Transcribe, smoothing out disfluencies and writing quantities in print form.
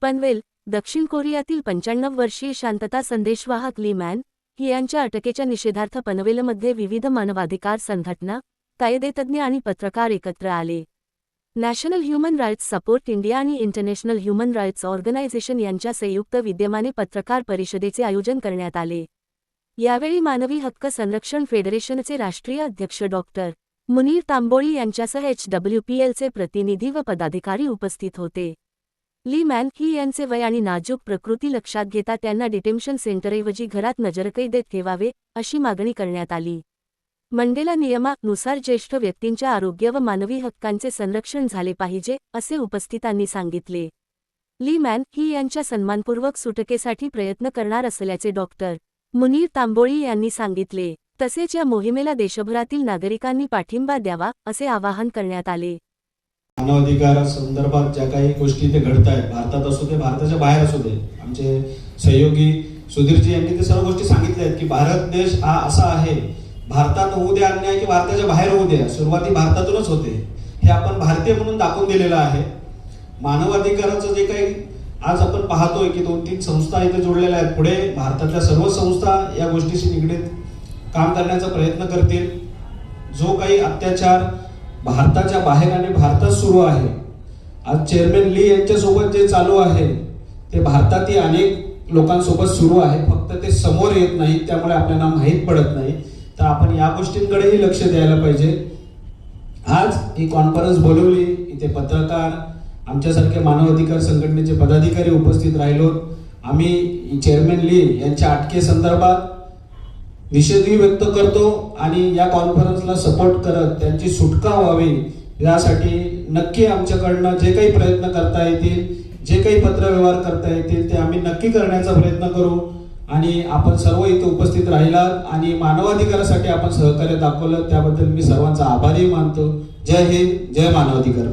पनवेल, दक्षिण कोरियातील 95 वर्षीय शांतता संदेशवाहक ली मॅन यांच्या अटकेच्या निषेधार्थ पनवेलमध्ये विविध मानवाधिकार संघटना, कायदेतज्ञ आणि पत्रकार एकत्र आले. National human rights support India आणि इंटरनॅशनल ह्युमन राईट्स ऑर्गनायझेशन यांच्या संयुक्त विद्यमाने पत्रकार परिषदेचे आयोजन करण्यात आले. यावेळी मानवी हक्क संरक्षण फेडरेशनचे राष्ट्रीय अध्यक्ष डॉक्टर मुनीर तांबोळी यांच्यासह HWPLचे प्रतिनिधी व पदाधिकारी उपस्थित होते. ली मॅन यांचे वय आणि नाजूक प्रकृती लक्षात घेता त्यांना डिटेन्शन सेंटरऐवजी घरात नजरकैदेत ठेवावे, अशी मागणी करण्यात आली. मंडेला नियमानुसार ज्येष्ठ व्यक्तींच्या आरोग्य व मानवी हक्कांचे संरक्षण झाले पाहिजे, असे उपस्थितांनी सांगितले. ली मॅन यांच्या सन्मानपूर्वक सुटकेसाठी प्रयत्न करणार असल्याचे डॉक्टर मुनीर तांबोळी यांनी सांगितले. तसेच या मोहिमेला देशभरातील नागरिकांनी पाठिंबा द्यावा, असे आवाहन करण्यात आले. मानवाधिकार संदर्भात ज्या काही गोष्टी इथे घडत आहेत, भारतात असू दे भारताच्या बाहेर असू दे, आमचे सहयोगी सुधीरजी यांनी ते सर्व गोष्टी सांगितल्या आहेत की भारत देश हा असा आहे, भारतात होऊ द्या अन्याय की भारताच्या बाहेर होऊ द्या, सुरुवाती भारतातूनच होते, हे आपण भारतीय म्हणून दाखवून दिलेलं आहे. मानवाधिकाराचं जे काही आज आपण पाहतोय की 2-3 संस्था इथे जोडलेल्या आहेत, पुढे भारतातल्या सर्व संस्था या गोष्टीशी निगडीत काम करण्याचा प्रयत्न करतील. जो काही अत्याचार भारताच्या बाहेर आणि भारतात सुरू आहे, आज चेअरमॅन ली यांच्यासोबत जे चालू आहे ते भारतातील अनेक लोकांसोबत सुरू आहे, फक्त ते समोर येत नाही, त्यामुळे आपल्याला माहीत पडत नाही. तर आपण या गोष्टींकडेही लक्ष द्यायला पाहिजे. आज ही कॉन्फरन्स बोलवली, इथे पत्रकार, आमच्यासारखे मानवाधिकार संघटनेचे पदाधिकारी उपस्थित राहिलो. आम्ही चेअरमॅन ली यांच्या अटकेसंदर्भात निषेधही व्यक्त करतो आणि या कॉन्फरन्सला सपोर्ट करत त्यांची सुटका व्हावी यासाठी नक्की आमच्याकडनं जे काही प्रयत्न करता येतील, जे काही पत्रव्यवहार करता येतील ते आम्ही नक्की करण्याचा प्रयत्न करू. आणि आपण सर्व इथे उपस्थित राहिलात आणि मानवाधिकारासाठी आपण सहकार्य दाखवलं, त्याबद्दल मी सर्वांचा आभारी मानतो. जय हिंद, जय मानवाधिकार.